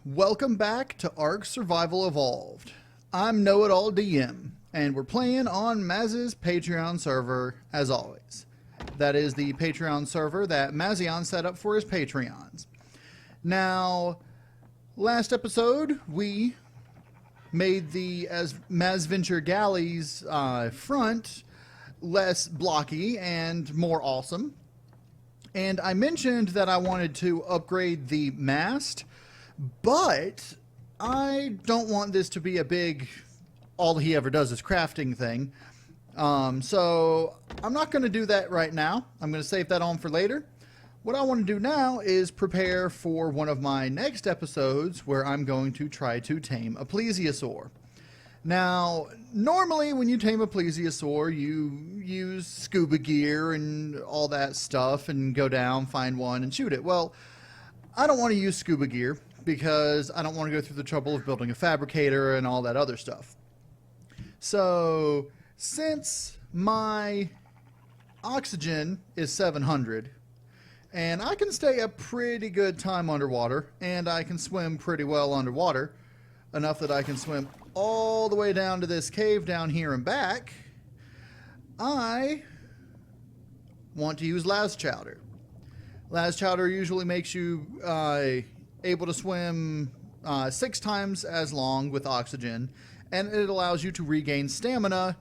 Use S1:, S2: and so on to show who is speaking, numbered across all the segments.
S1: Welcome back to ARK Survival Evolved. I'm KnowItAllDM, and we're playing on Maz's Patreon server as always. That is the Patreon server that Mazion set up for his Patreons. Now, last episode we made the Mazventure Galley's front less blocky and more awesome. And I mentioned that I wanted to upgrade the mast, but I don't want this to be a big all he ever does is crafting thing. So I'm not going to do that right now. I'm going to save that on for later. What I want to do now is prepare for one of my next episodes where I'm going to try to tame a plesiosaur. Now, normally when you tame a plesiosaur, you use scuba gear and all that stuff and go down, find one, and shoot it. Well, I don't want to use scuba gear because I don't want to go through the trouble of building a fabricator and all that other stuff. So, since my oxygen is 700, and I can stay a pretty good time underwater, and I can swim pretty well underwater, enough that I can swim all the way down to this cave down here and back, I want to use las chowder. Las chowder usually makes you able to swim 6 times as long with oxygen, and it allows you to regain stamina.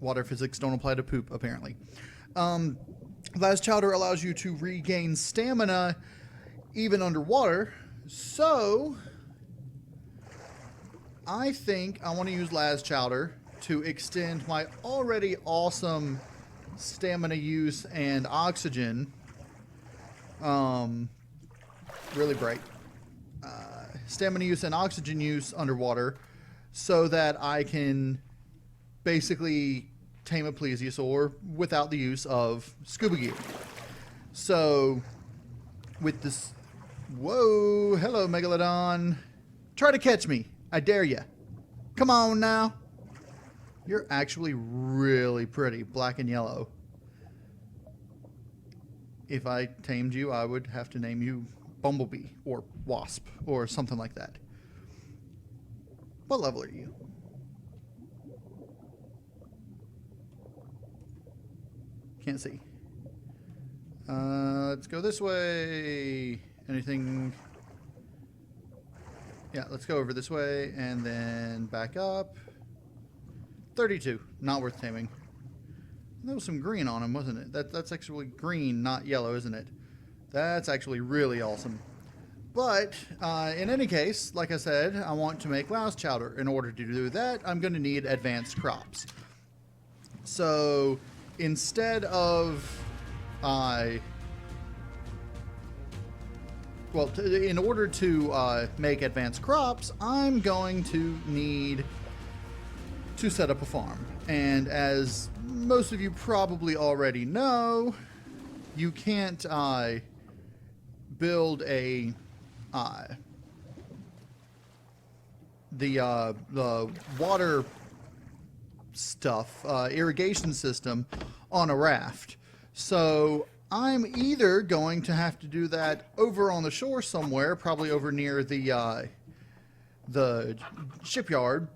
S1: Water physics don't apply to poop, apparently. Las chowder allows you to regain stamina even underwater, so I think I want to use las chowder to extend my already awesome stamina use and oxygen. Really bright. Stamina use and oxygen use underwater so that I can basically tame a plesiosaur without the use of scuba gear. So, with this... Whoa! Hello, Megalodon. Try to catch me. I dare ya. Come on now. You're actually really pretty, black and yellow. If I tamed you, I would have to name you Bumblebee or Wasp or something like that. What level are you? Can't see. Let's go this way. Anything... Yeah, let's go over this way and then back up. 32. Not worth taming. There was some green on him, wasn't it? That's actually green, not yellow, isn't it? That's actually really awesome. But, in any case, like I said, I want to make las chowder. In order to do that, I'm going to need advanced crops. So, instead of... Well, in order to make advanced crops, I'm going to need to set up a farm. And as most of you probably already know, you can't build a the water stuff irrigation system on a raft. So I'm either going to have to do that over on the shore somewhere, probably over near the shipyard,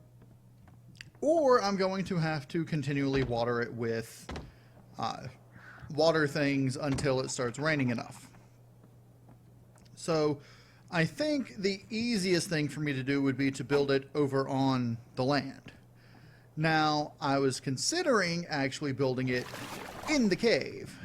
S1: or I'm going to have to continually water it with water things until it starts raining enough. So I think the easiest thing for me to do would be to build it over on the land. Now, I was considering actually building it in the cave,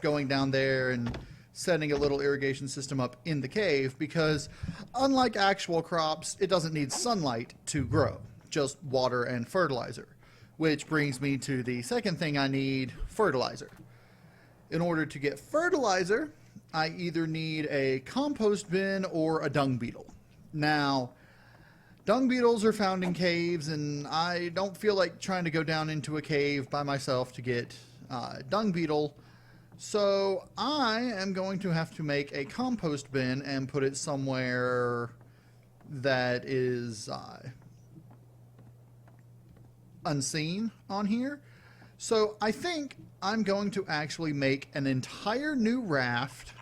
S1: going down there and setting a little irrigation system up in the cave, because unlike actual crops, it doesn't need sunlight to grow, just water and fertilizer. Which brings me to the second thing I need, fertilizer. In order to get fertilizer, I either need a compost bin or a dung beetle. Now, dung beetles are found in caves, and I don't feel like trying to go down into a cave by myself to get dung beetle. So I am going to have to make a compost bin and put it somewhere that is unseen on here. So I think I'm going to actually make an entire new raft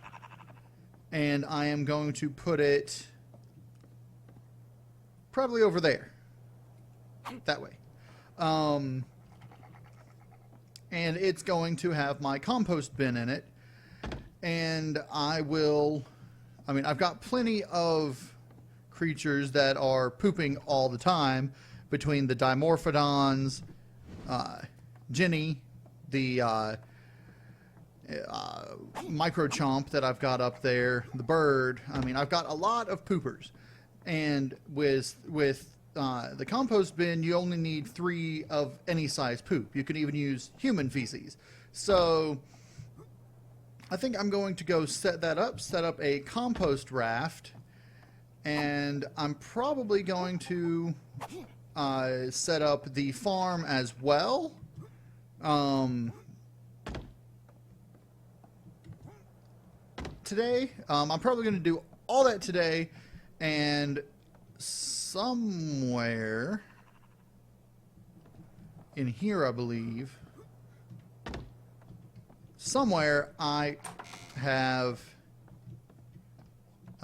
S1: and I am going to put it probably over there. That way. And it's going to have my compost bin in it. And I've got plenty of creatures that are pooping all the time, between the Dimorphodons, Jenny, the Microchomp that I've got up there, the bird. I mean, I've got a lot of poopers. And with the compost bin, you only need 3 of any size poop. You can even use human feces. So I think I'm going to go set up a compost raft, and I'm probably going to set up the farm as well. Today, I'm probably going to do all that today, and somewhere in here, I believe, somewhere I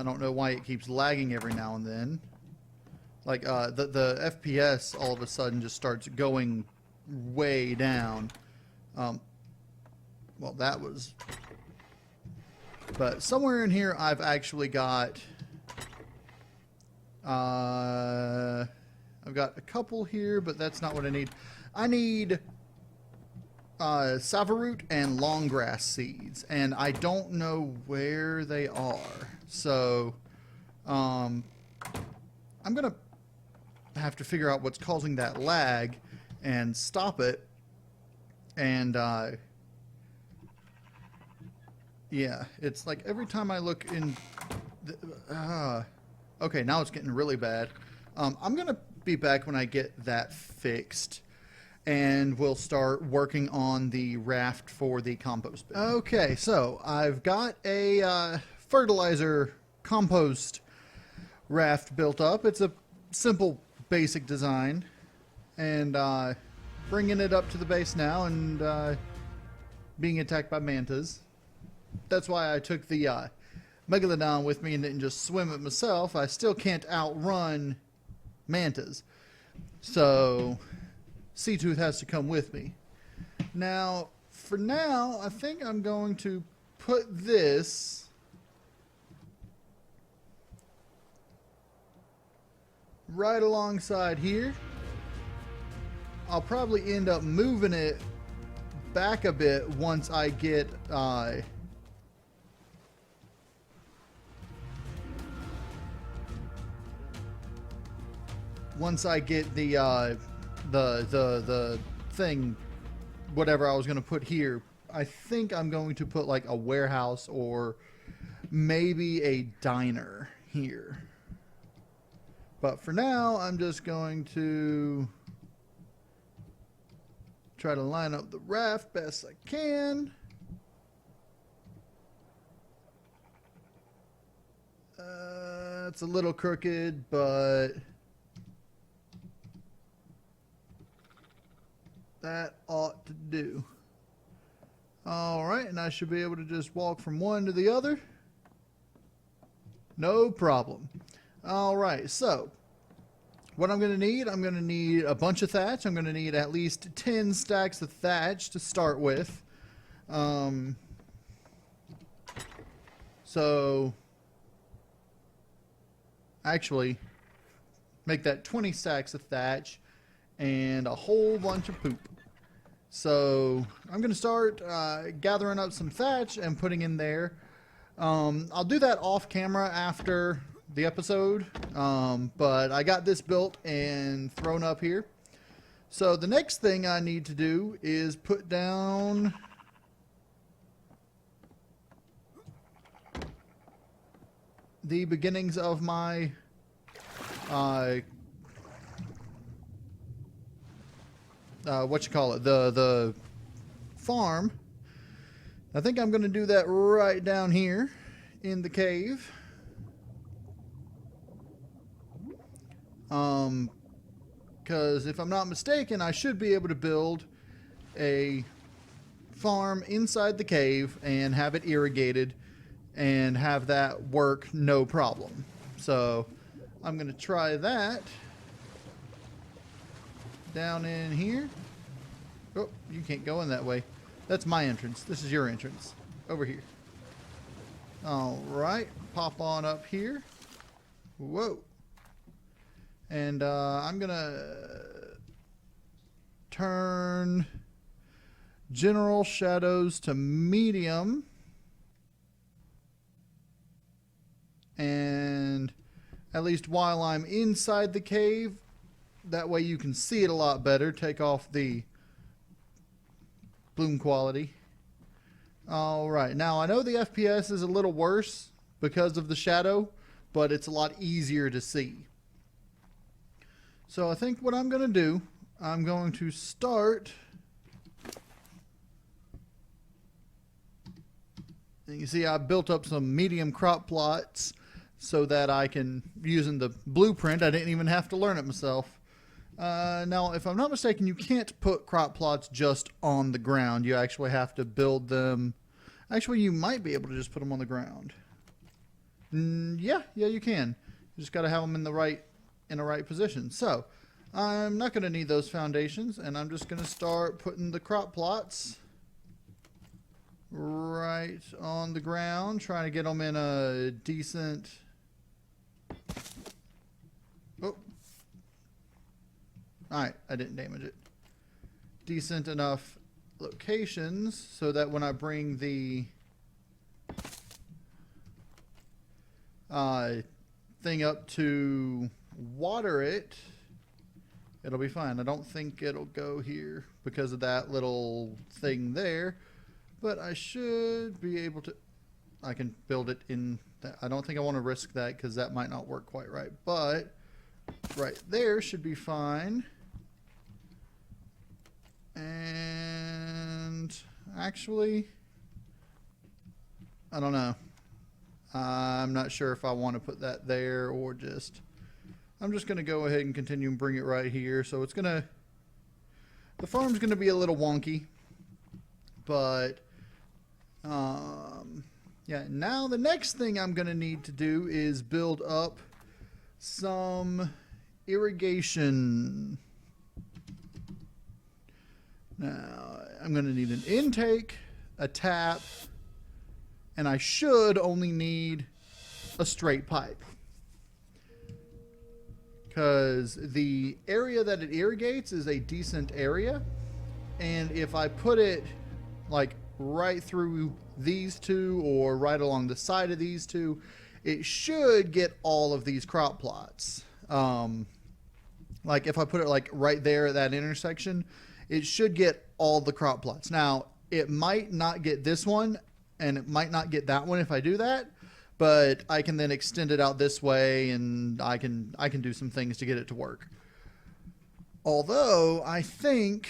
S1: don't know why it keeps lagging every now and then. Like, the FPS all of a sudden just starts going way down. Well, that was... But somewhere in here I've actually got... I've got a couple here, but that's not what I need. I need Savaroot and Longgrass seeds, and I don't know where they are. So, I'm going to have to figure out what's causing that lag and stop it. And, yeah, it's like every time I look in... okay, now it's getting really bad. I'm going to be back when I get that fixed, and we'll start working on the raft for the compost bin. Okay, so I've got a fertilizer compost raft built up. It's a simple, basic design, and bringing it up to the base now and being attacked by mantas. That's why I took the Megalodon with me and didn't just swim it myself. I still can't outrun mantas. So, Seatooth has to come with me. Now, for now, I think I'm going to put this right alongside here. I'll probably end up moving it back a bit once I get the thing, whatever I was going to put here. I think I'm going to put like a warehouse or maybe a diner here. But for now, I'm just going to try to line up the raft best I can. It's a little crooked, but that ought to do. Alright, and I should be able to just walk from one to the other. No problem. Alright, so what I'm going to need a bunch of thatch. I'm going to need at least 10 stacks of thatch to start with. So actually make that 20 stacks of thatch and a whole bunch of poop. So I'm going to start gathering up some thatch and putting in there. I'll do that off camera after the episode, but I got this built and thrown up here. So the next thing I need to do is put down the beginnings of my the farm. I think I'm going to do that right down here in the cave. Because if I'm not mistaken, I should be able to build a farm inside the cave and have it irrigated and have that work no problem. So I'm going to try that down in here. Oh, you can't go in that way. That's my entrance. This is your entrance. Over here. All right. Pop on up here. Whoa. And I'm going to turn general shadows to medium. And at least while I'm inside the cave, that way you can see it a lot better. Take off the bloom quality. All right. Now, I know the FPS is a little worse because of the shadow, but it's a lot easier to see. So I think what I'm going to do, I'm going to start. And you see I built up some medium crop plots so that I can, using the blueprint, I didn't even have to learn it myself. Now, if I'm not mistaken, you can't put crop plots just on the ground. You actually have to build them. Actually, you might be able to just put them on the ground. Yeah, you can. You just got to have them in the right position. So, I'm not going to need those foundations, and I'm just going to start putting the crop plots right on the ground, trying to get them in a decent. Oh. Alright, I didn't damage it. Decent enough locations so that when I bring the thing up to water it, it'll be fine. I don't think it'll go here because of that little thing there, but I should be able to. I can build it in that. I don't think I want to risk that because that might not work quite right, but right there should be fine. And actually, I don't know. I'm not sure if I want to put that there or just. I'm just going to go ahead and continue and bring it right here. So it's going to. The farm's going to be a little wonky. But, yeah. Now the next thing I'm going to need to do is build up some irrigation. Now, I'm going to need an intake, a tap, and I should only need a straight pipe. Because the area that it irrigates is a decent area. And if I put it like right through these two or right along the side of these two, it should get all of these crop plots. Like if I put it like right there at that intersection, it should get all the crop plots. Now, it might not get this one, and it might not get that one if I do that, but I can then extend it out this way, and I can do some things to get it to work. Although, I think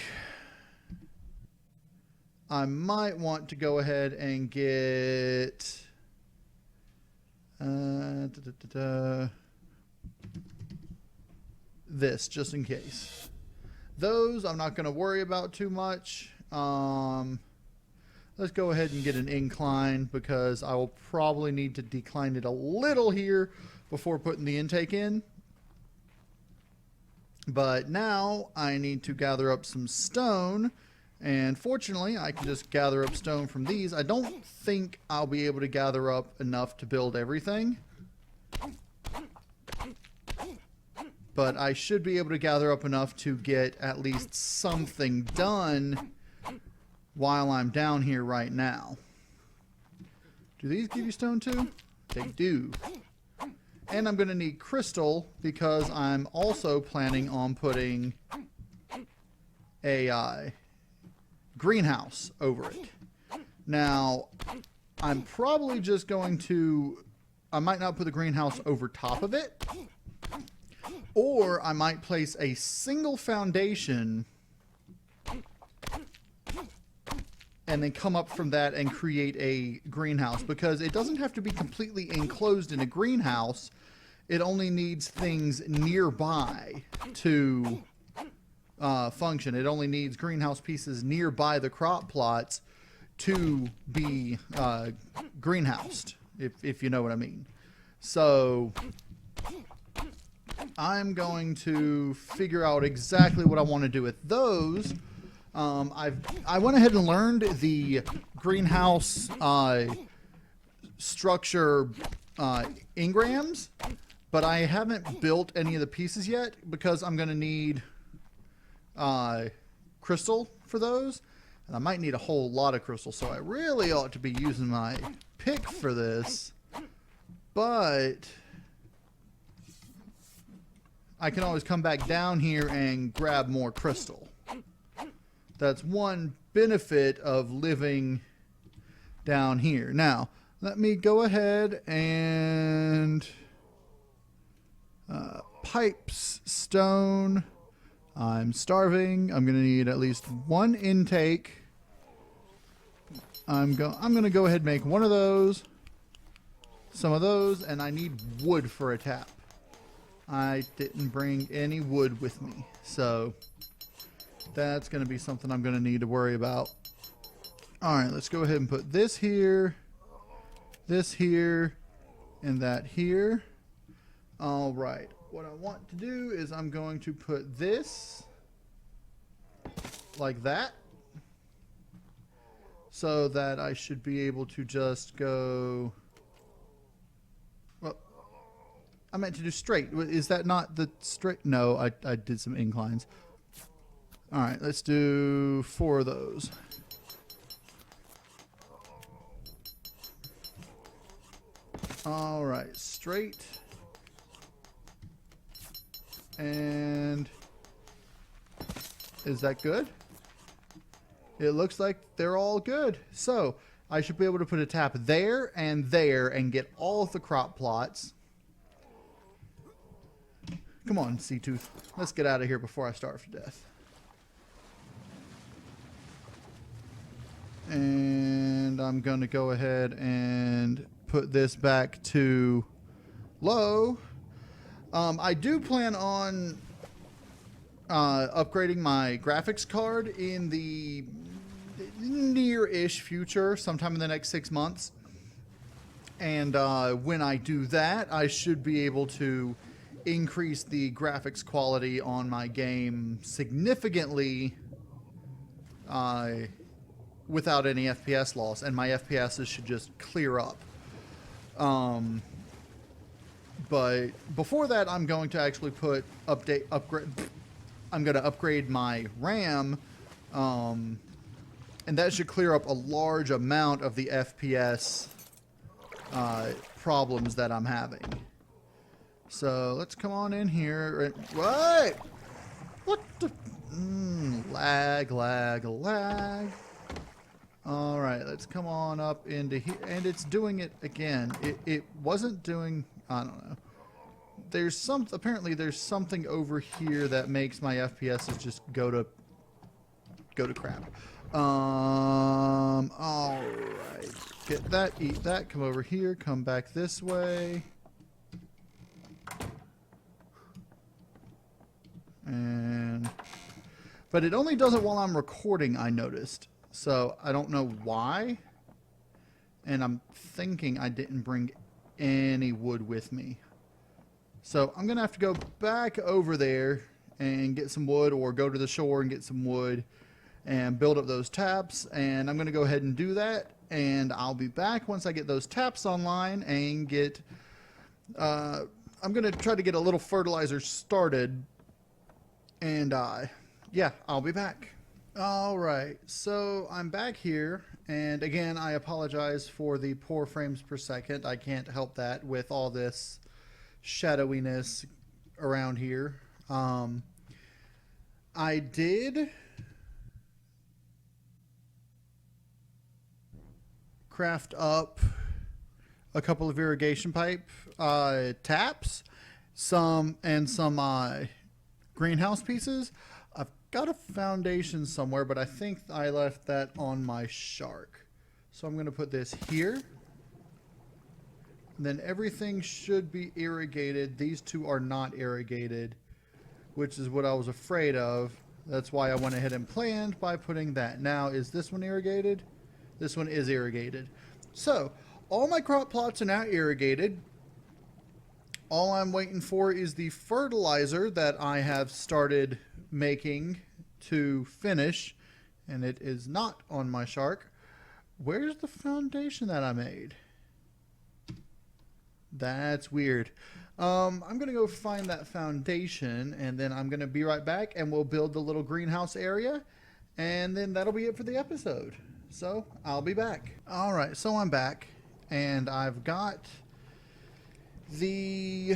S1: I might want to go ahead and get this, just in case. Those I'm not going to worry about too much. Let's go ahead and get an incline because I will probably need to decline it a little here before putting the intake in. But now I need to gather up some stone, and fortunately I can just gather up stone from these. I don't think I'll be able to gather up enough to build everything, but I should be able to gather up enough to get at least something done while I'm down here right now. Do these give you stone too? They do. And I'm going to need crystal because I'm also planning on putting a greenhouse over it. Now, I'm probably just going to. I might not put the greenhouse over top of it. Or I might place a single foundation and then come up from that and create a greenhouse, because it doesn't have to be completely enclosed in a greenhouse. It only needs things nearby to function. It only needs greenhouse pieces nearby the crop plots to be greenhoused. if you know what I mean. So I'm going to figure out exactly what I want to do with those. I went ahead and learned the greenhouse structure engrams, but I haven't built any of the pieces yet because I'm going to need crystal for those, and I might need a whole lot of crystal, so I really ought to be using my pick for this, but I can always come back down here and grab more crystal. That's one benefit of living down here. Now, let me go ahead and pipes, stone. I'm starving. I'm going to need at least one intake. I'm going to go ahead and make one of those, some of those, and I need wood for a tap. I didn't bring any wood with me, so that's going to be something I'm going to need to worry about. Alright, let's go ahead and put this here, and that here. Alright, what I want to do is I'm going to put this like that, so that I should be able to just go... Well, I meant to do straight. Is that not the straight? No, I did some inclines. Alright, let's do 4 of those. Alright, straight. And is that good? It looks like they're all good. So I should be able to put a tap there and get all of the crop plots. Come on, Sea Tooth. Let's get out of here before I starve to death. And I'm going to go ahead and put this back to low. I do plan on upgrading my graphics card in the near-ish future, sometime in the next 6 months. And when I do that, I should be able to increase the graphics quality on my game significantly without any FPS loss, and my FPSs should just clear up. But before that, I'm going to actually I'm going to upgrade my RAM, and that should clear up a large amount of the FPS problems that I'm having. So let's come on in here. What? What the? Lag. All right, let's come on up into here, and it's doing it again. It wasn't doing. I don't know. Apparently there's something over here that makes my FPSs just go to crap. All right, get that, eat that, come over here, come back this way. But it only does it while I'm recording, I noticed. So I don't know why. And I'm thinking I didn't bring any wood with me. So I'm going to have to go back over there and get some wood, or go to the shore and get some wood and build up those taps. And I'm going to go ahead and do that. And I'll be back once I get those taps online and get... I'm going to try to get a little fertilizer started. And yeah, I'll be back. All right, so I'm back here. And again, I apologize for the poor frames per second. I can't help that with all this shadowiness around here. I did craft up a couple of irrigation pipe taps, some greenhouse pieces. I've got a foundation somewhere, but I think I left that on my shark. So I'm going to put this here. Then everything should be irrigated. These two are not irrigated, which is what I was afraid of. That's why I went ahead and planned by putting that. Now, is this one irrigated? This one is irrigated. So, all my crop plots are now irrigated. All I'm waiting for is the fertilizer that I have started making to finish, and it is not on my shark. Where's the foundation that I made? That's weird. I'm going to go find that foundation, and then I'm going to be right back, and we'll build the little greenhouse area, and then that'll be it for the episode. So, I'll be back. Alright, so I'm back, and I've got the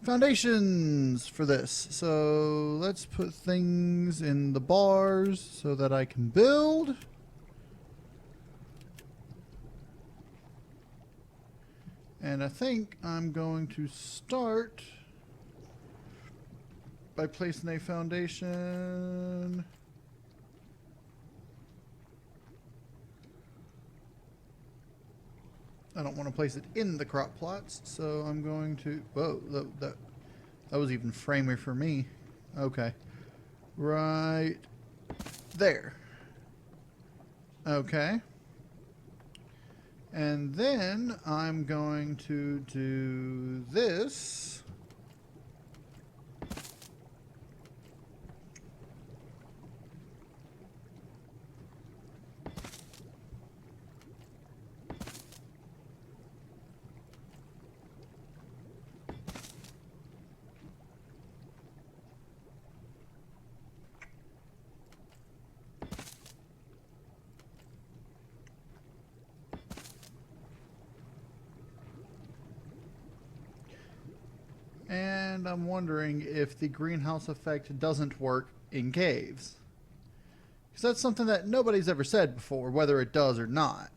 S1: foundations for this. So, let's put things in the bars so that I can build. And I think I'm going to start by placing a foundation. I don't want to place it in the crop plots, so I'm going to... Whoa, that was even framer for me. Okay. Right there. Okay. And then I'm going to do this. And I'm wondering if the greenhouse effect doesn't work in caves. Because that's something that nobody's ever said before, whether it does or not.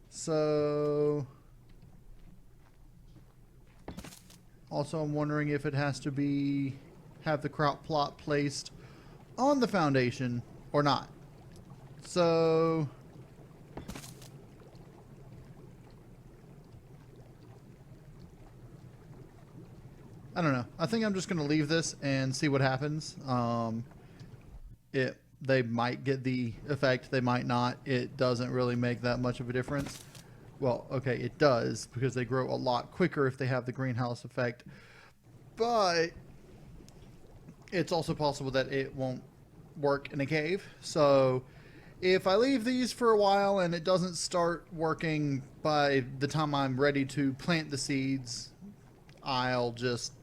S1: So... Also, I'm wondering if it has to have the crop plot placed on the foundation or not. So... I don't know. I think I'm just going to leave this and see what happens. They might get the effect, they might not. It doesn't really make that much of a difference. Well, okay, it does, because they grow a lot quicker if they have the greenhouse effect. But it's also possible that it won't work in a cave. So if I leave these for a while and it doesn't start working by the time I'm ready to plant the seeds, I'll just,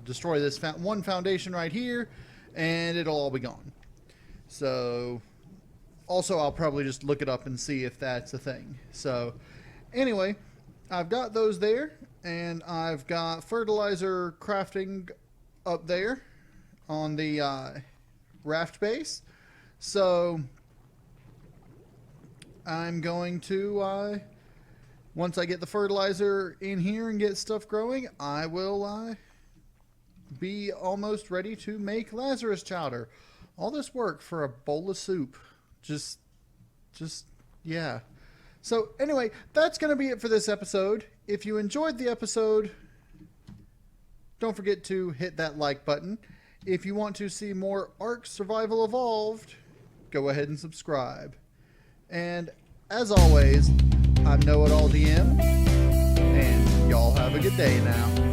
S1: destroy this one foundation right here, and it'll all be gone. So, also, I'll probably just look it up and see if that's a thing. So, anyway, I've got those there, and I've got fertilizer crafting up there on the raft base. So, I'm going to... once I get the fertilizer in here and get stuff growing, I will be almost ready to make Lazarus chowder. All this work for a bowl of soup. Just, yeah. So anyway, that's going to be it for this episode. If you enjoyed the episode, don't forget to hit that like button. If you want to see more ARK Survival Evolved, go ahead and subscribe. And as always, I'm KnowItAllDM, and y'all have a good day now.